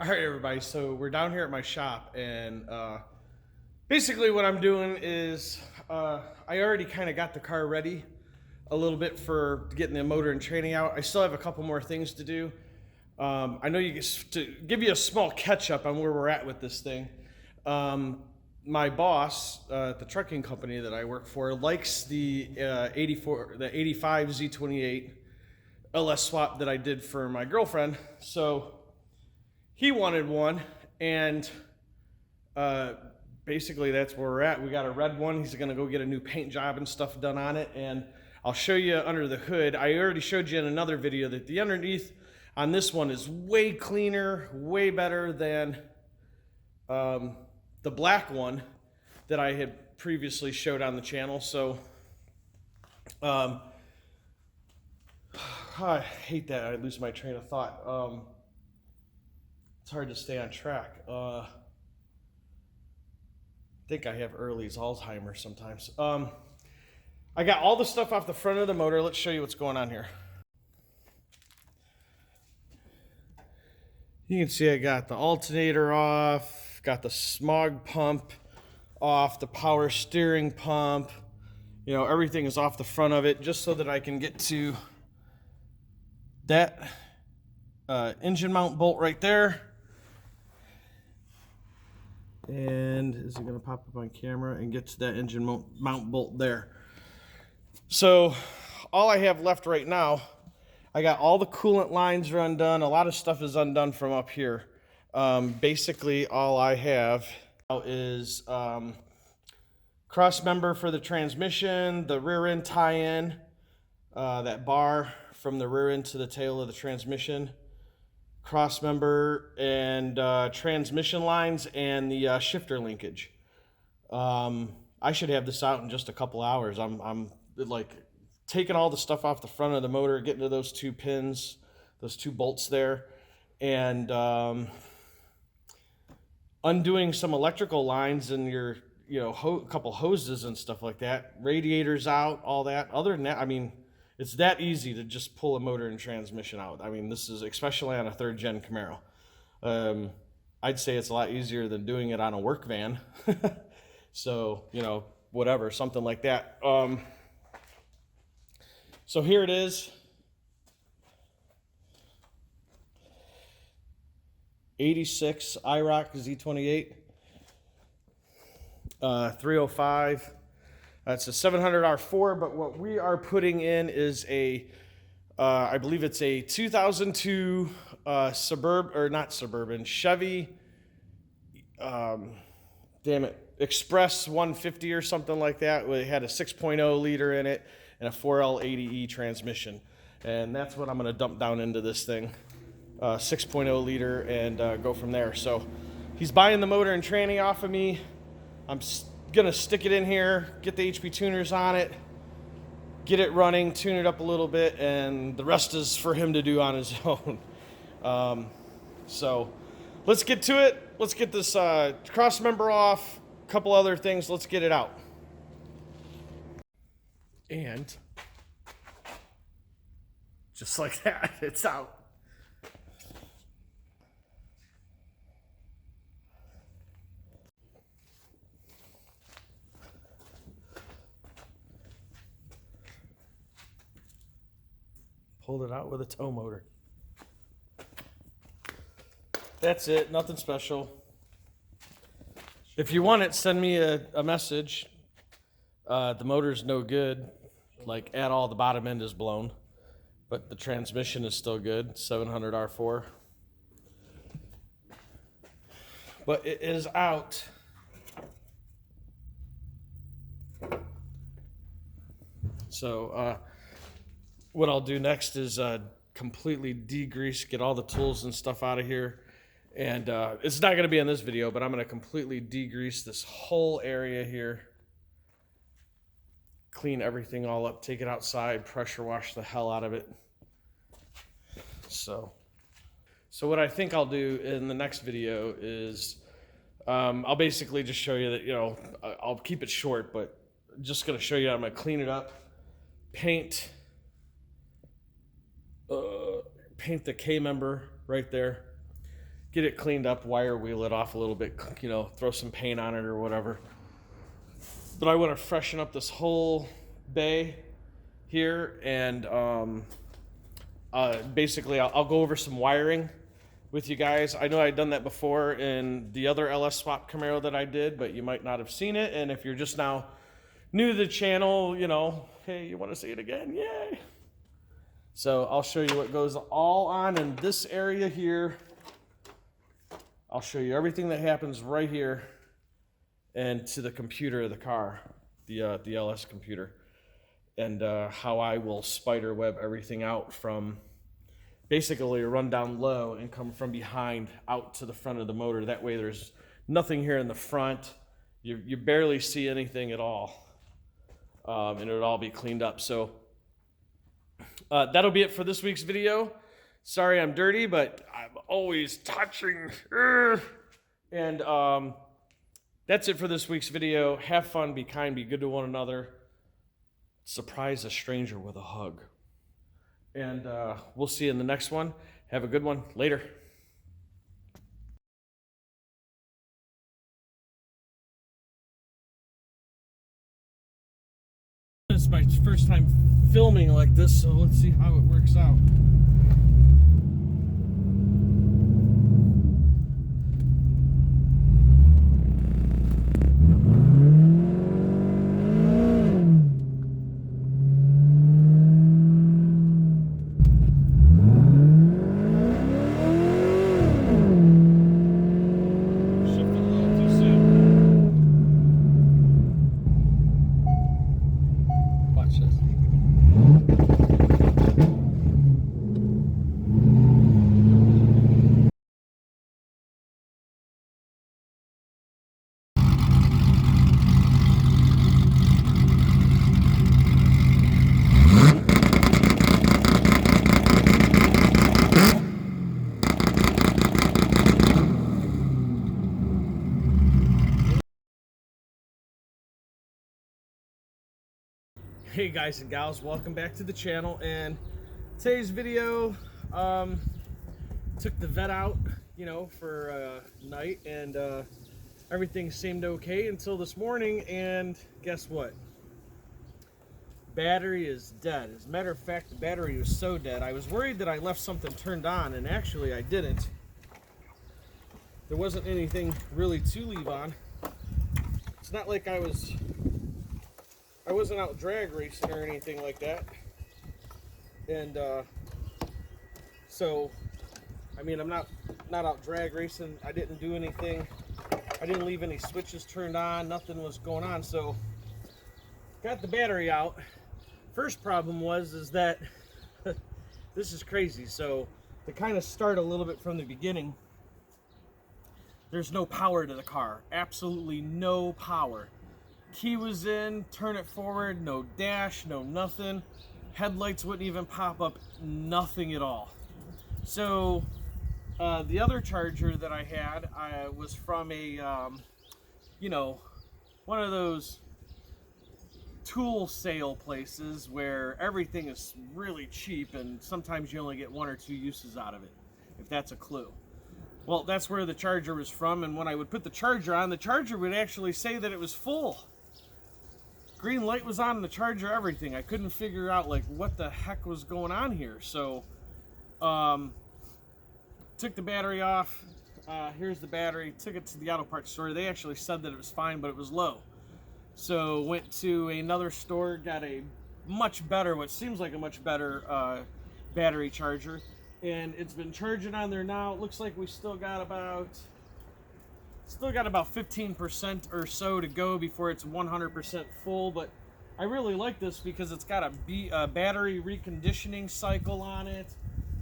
All right, everybody. So we're down here at my shop, and basically what I'm doing is I already kind of got the car ready a little bit for getting the motor and training out. I still have a couple more things to do. I know to give you a small catch up on where we're at with this thing. My boss at the trucking company that I work for likes the 85 Z28 LS swap that I did for my girlfriend. So he wanted one, and basically that's where we're at. We got a red one. He's gonna go get a new paint job and stuff done on it, and I'll show you under the hood. I already showed you in another video that the underneath on this one is way cleaner, way better than the black one that I had previously showed on the channel. So I hate that. I lose my train of thought. It's hard to stay on track. I think I have Early's Alzheimer's sometimes. I got all the stuff off the front of the motor. Let's show you what's going on here. You can see I got the alternator off, got the smog pump off, the power steering pump. You know, everything is off the front of it just so that I can get to that engine mount bolt right there. And is it going to pop up on camera and get to that engine mount bolt there? So all I have left right now, I got all the coolant lines are undone. A lot of stuff is undone from up here. Basically all I have now is cross member for the transmission, the rear end tie-in, that bar from the rear end to the tail of the transmission, cross member, and transmission lines, and the shifter linkage. I should have this out in just a couple hours. I'm like taking all the stuff off the front of the motor, getting to those two pins, those two bolts there, and undoing some electrical lines and your, you know, couple hoses and stuff like that, radiators out, all that. Other than that, I mean, it's that easy to just pull a motor and transmission out. I mean, this is especially on a third gen Camaro. I'd say it's a lot easier than doing it on a work van. So, you know, whatever, something like that. So here it is. 86 IROC Z28. 305. That's a 700 R4, but what we are putting in is a, I believe it's a 2002 Chevy, Express 150 or something like that. It had a 6.0 liter in it and a 4L80E transmission. And that's what I'm gonna dump down into this thing, 6.0 liter, and go from there. So he's buying the motor and tranny off of me. I'm gonna stick it in here, get the HP tuners on it, get it running, tune it up a little bit, and the rest is for him to do on his own. So let's get to it. Let's get this cross member off, a couple other things. Let's get it out. And just like that, it's out. Pulled it out with a tow motor. That's it, nothing special. If you want it, send me a message. The motor's no good, like at all. The bottom end is blown, but the transmission is still good, 700 R4. But it is out. So what I'll do next is completely degrease, get all the tools and stuff out of here. And it's not going to be in this video, but I'm going to completely degrease this whole area here. Clean everything all up, take it outside, pressure wash the hell out of it. So what I think I'll do in the next video is I'll basically just show you that, you know, I'll keep it short, but just going to show you how I'm going to clean it up, paint the K member right there, get it cleaned up, wire wheel it off a little bit, you know, throw some paint on it or whatever. But I want to freshen up this whole bay here, and basically I'll go over some wiring with you guys. I know I've done that before in the other LS swap Camaro that I did, but you might not have seen it. And if you're just now new to the channel, you know, hey, you want to see it again? Yay! So I'll show you what goes all on in this area here. I'll show you everything that happens right here and to the computer of the car, the LS computer, and how I will spider web everything out from basically run down low and come from behind out to the front of the motor. That way there's nothing here in the front. You barely see anything at all, and it'll all be cleaned up. So that'll be it for this week's video. Sorry I'm dirty, but I'm always touching. And that's it for this week's video. Have fun, be kind, be good to one another. Surprise a stranger with a hug. And we'll see you in the next one. Have a good one. Later. It's my first time filming like this, so let's see how it works out. Hey guys and gals, welcome back to the channel. And today's video, took the vet out, you know, for night, and everything seemed okay until this morning. And guess what? Battery is dead. As a matter of fact, the battery was so dead, I was worried that I left something turned on, and actually I didn't. There wasn't anything really to leave on. It's not like I wasn't out drag racing or anything like that. And so, I mean, I'm not out drag racing. I didn't do anything. I didn't leave any switches turned on. Nothing was going on. So, got the battery out. First problem is that this is crazy. So, to kind of start a little bit from the beginning, there's no power to the car. Absolutely no power. Key was in, turn it forward, no dash, no nothing. Headlights wouldn't even pop up, nothing at all. So the other charger that I had was from a, you know, one of those tool sale places where everything is really cheap and sometimes you only get 1 or 2 uses out of it, if that's a clue. Well, that's where the charger was from, and when I would put the charger on, the charger would actually say that it was full. Green light was on the charger, everything. I couldn't figure out like what the heck was going on here. So took the battery off. Here's the battery. Took it to the auto parts store. They actually said that it was fine, but it was low. So went to another store, got a much better, what seems like a much better battery charger, and it's been charging on there now. It looks like we still got about 15% or so to go before it's 100% full. But I really like this because it's got a battery reconditioning cycle on it.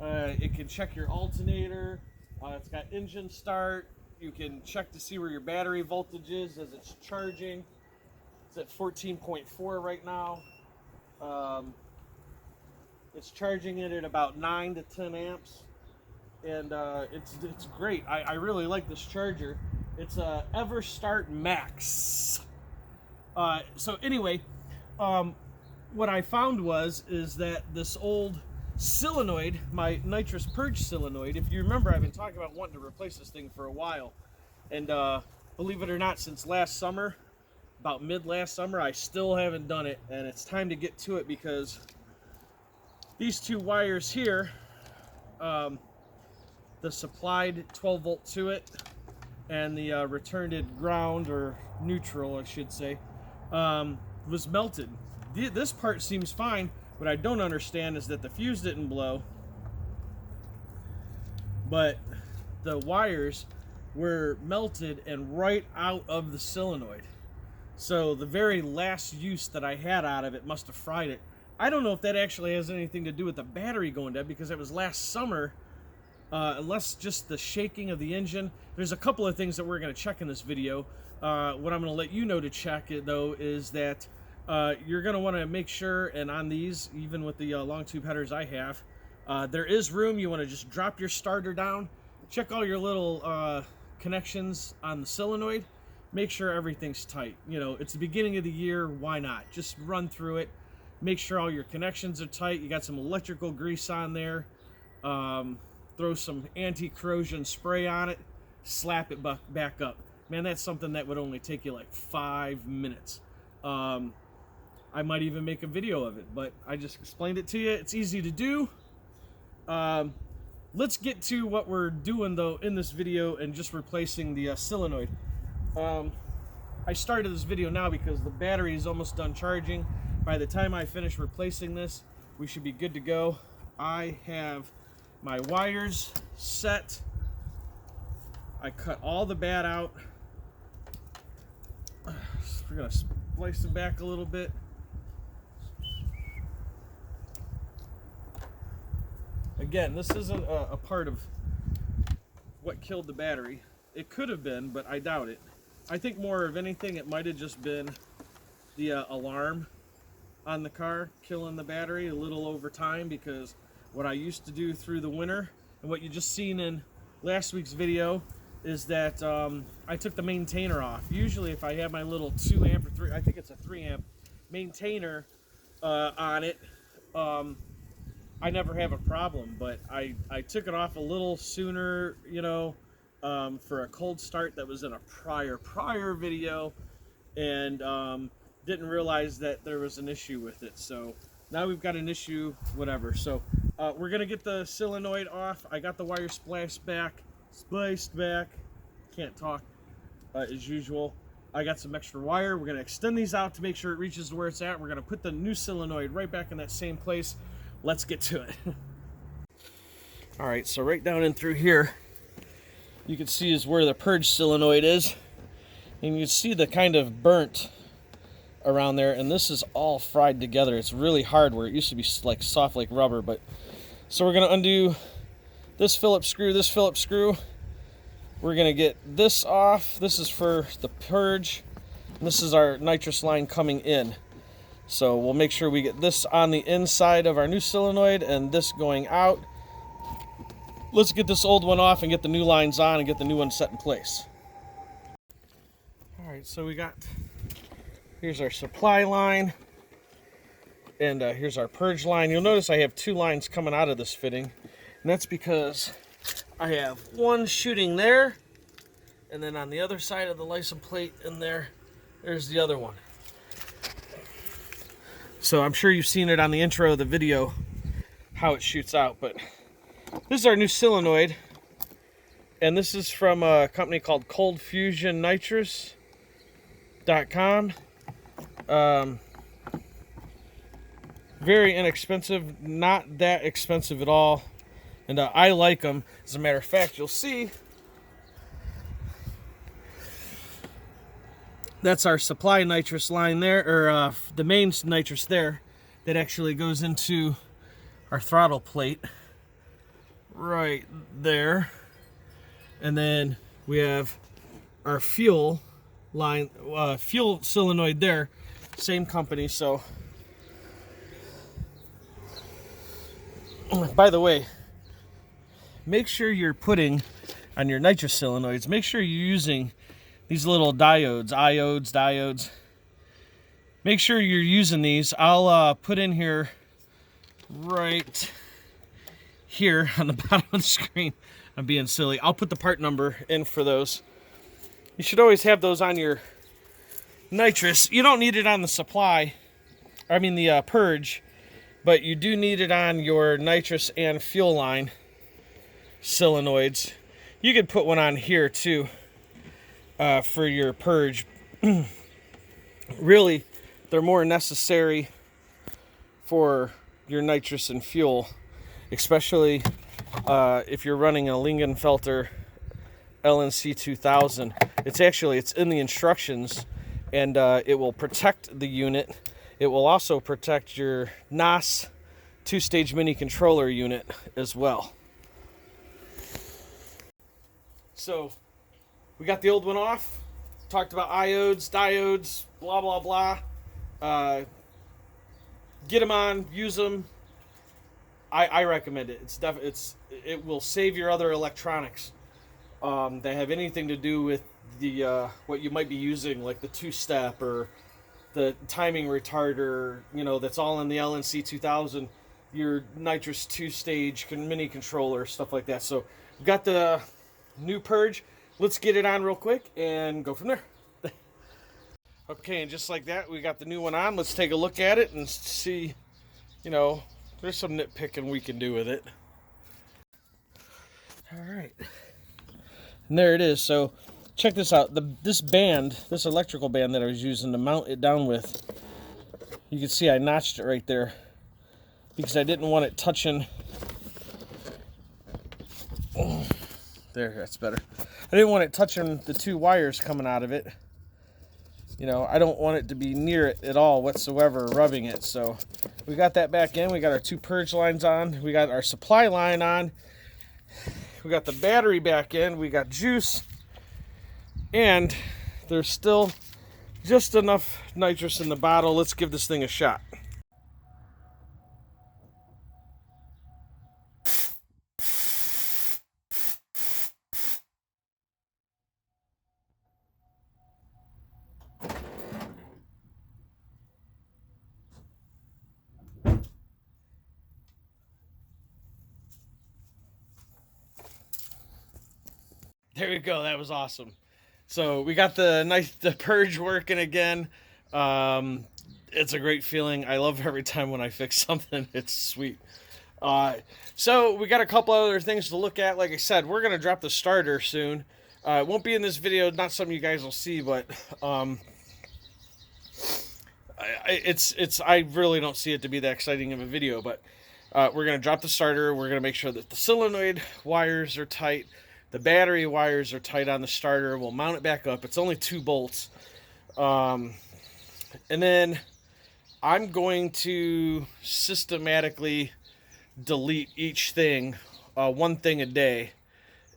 It can check your alternator. It's got engine start. You can check to see where your battery voltage is as it's charging. It's at 14.4 right now. It's charging it at about 9 to 10 amps, and it's great. I really like this charger. It's a EverStart Max. So anyway, what I found is that this old solenoid, my Nitrous Purge solenoid. If you remember, I've been talking about wanting to replace this thing for a while. And believe it or not, since last summer, about mid last summer, I still haven't done it. And it's time to get to it because these two wires here, the supplied 12 volt to it and the returned ground, or neutral I should say, was melted. This part seems fine. What I don't understand is that the fuse didn't blow, but the wires were melted and right out of the solenoid. So the very last use that I had out of it must have fried it. I don't know if that actually has anything to do with the battery going dead, because it was last summer, unless just the shaking of the engine. There's a couple of things that we're going to check in this video. What I'm going to let you know to check it, though, is that you're going to want to make sure, and on these, even with the long tube headers I have, there is room. You want to just drop your starter down, check all your little connections on the solenoid, make sure everything's tight. You know, it's the beginning of the year, why not? Just run through it, make sure all your connections are tight. You got some electrical grease on there, throw some anti-corrosion spray on it, slap it back up. Man, that's something that would only take you like 5 minutes. I might even make a video of it, but I just explained it to you. It's easy to do. Let's get to what we're doing, though, in this video, and just replacing the solenoid. I started this video now because the battery is almost done charging. By the time I finish replacing this, we should be good to go. I have my wires set. I cut all the bad out. We're going to splice them back a little bit. Again, this isn't a part of what killed the battery. It could have been, but I doubt it. I think more of anything, it might have just been the alarm on the car killing the battery a little over time, because what I used to do through the winter, and what you just seen in last week's video, is that I took the maintainer off. Usually if I have my little 2 amp or 3, I think it's a 3 amp maintainer on it, I never have a problem, but I took it off a little sooner, you know, for a cold start that was in a prior video, and didn't realize that there was an issue with it. So now we've got an issue, whatever. So we're gonna get the solenoid off. I got the wire spliced back, can't talk as usual. I got some extra wire. We're gonna extend these out to make sure it reaches to where it's at. We're gonna put the new solenoid right back in that same place. Let's get to it. All right, so right down in through here, you can see is where the Purge solenoid is. And you can see the kind of burnt around there, and this is all fried together. It's really hard where it used to be like soft like rubber. But so we're gonna undo this Phillips screw. We're gonna get this off. This is for the Purge, and this is our nitrous line coming in. So we'll make sure we get this on the inside of our new solenoid and this going out. Let's get this old one off and get the new lines on and get the new one set in place. All right, so here's our supply line, and here's our Purge line. You'll notice I have 2 lines coming out of this fitting, and that's because I have one shooting there, and then on the other side of the license plate in there's the other one. So I'm sure you've seen it on the intro of the video, how it shoots out. But this is our new solenoid, and this is from a company called coldfusionnitrous.com. Very inexpensive, not that expensive at all, and I like them. As a matter of fact, you'll see that's our supply nitrous line there, or the main nitrous there, that actually goes into our throttle plate right there. And then we have our fuel line, fuel solenoid there, same company. So, by the way, make sure you're putting on your nitrous solenoids, make sure you're using these little diodes. Make sure you're using these. I'll put in here right here on the bottom of the screen. I'm being silly. I'll put the part number in for those. You should always have those on your nitrous. You don't need it on the supply, I mean the purge, but you do need it on your nitrous and fuel line solenoids. You could put one on here too for your purge. Really, they're more necessary for your nitrous and fuel, especially if you're running a Lingenfelter LNC 2000. It's in the instructions, and it will protect the unit. It will also protect your NOS two-stage mini controller unit as well. So we got the old one off, talked about iodes, diodes, blah blah blah. Get them on, use them. I recommend it. It will save your other electronics that have anything to do with the what you might be using, like the two-step or the timing retarder. You know, that's all in the LNC 2000. Your nitrous two-stage mini controller, stuff like that. So we've got the new purge. Let's get it on real quick and go from there. Okay, and just like that, we got the new one on. Let's take a look at it and see, you know, there's some nitpicking we can do with it. All right. And there it is. So check this out. This electrical band that I was using to mount it down with, you can see I notched it right there because I didn't want it touching. Oh, there, that's better. I didn't want it touching the two wires coming out of it. You know, I don't want it to be near it at all whatsoever, rubbing it. So we got that back in. We got our two purge lines on. We got our supply line on. We got the battery back in. We got juice. And there's still just enough nitrous in the bottle. Let's give this thing a shot. There we go. That was awesome. So we got the purge working again. It's a great feeling. I love every time when I fix something. It's sweet. So we got a couple other things to look at. Like I said, we're gonna drop the starter soon. It won't be in this video. Not something you guys will see, but I really don't see it to be that exciting of a video. But we're gonna drop the starter. We're gonna make sure that the solenoid wires are tight. The battery wires are tight on the starter. We'll mount it back up. It's only 2 bolts. And then I'm going to systematically delete each thing, one thing a day,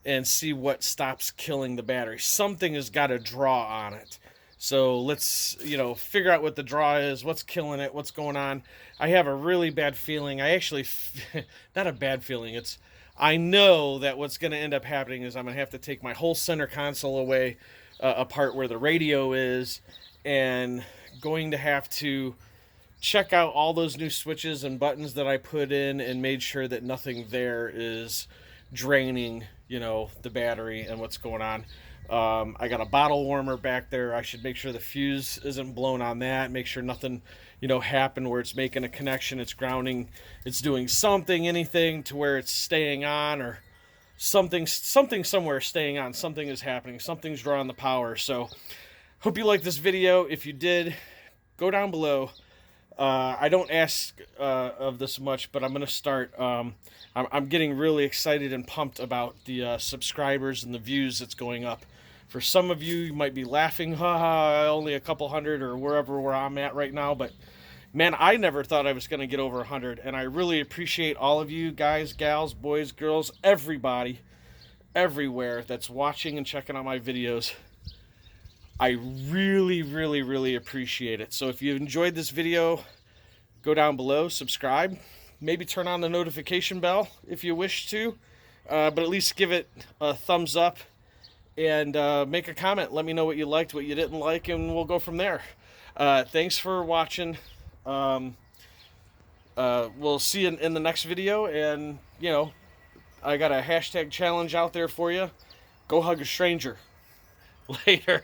and see what stops killing the battery. Something has got to draw on it. So let's, figure out what the draw is, what's killing it, what's going on. I have a really bad feeling. Not a bad feeling. I know that what's going to end up happening is I'm going to have to take my whole center console away, apart where the radio is, and going to have to check out all those new switches and buttons that I put in and made sure that nothing there is draining, the battery and what's going on. I got a bottle warmer back there. I should make sure the fuse isn't blown on that. Make sure nothing, happened where it's making a connection, it's grounding, it's doing something, anything to where it's staying on, or something somewhere staying on. Something is happening. Something's drawing the power. So hope you liked this video. If you did, go down below. I don't ask of this much, but I'm going to start. I'm getting really excited and pumped about the subscribers and the views that's going up. For some of you, you might be laughing, haha, only a couple hundred or where I'm at right now. But man, I never thought I was going to get over 100. And I really appreciate all of you guys, gals, boys, girls, everybody, everywhere that's watching and checking out my videos. I really, really, really appreciate it. So if you enjoyed this video, go down below, subscribe, maybe turn on the notification bell if you wish to, but at least give it a thumbs up and make a comment. Let me know what you liked, what you didn't like, and we'll go from there. Thanks for watching. We'll see you in the next video, and, I got a hashtag challenge out there for you. Go hug a stranger. Later.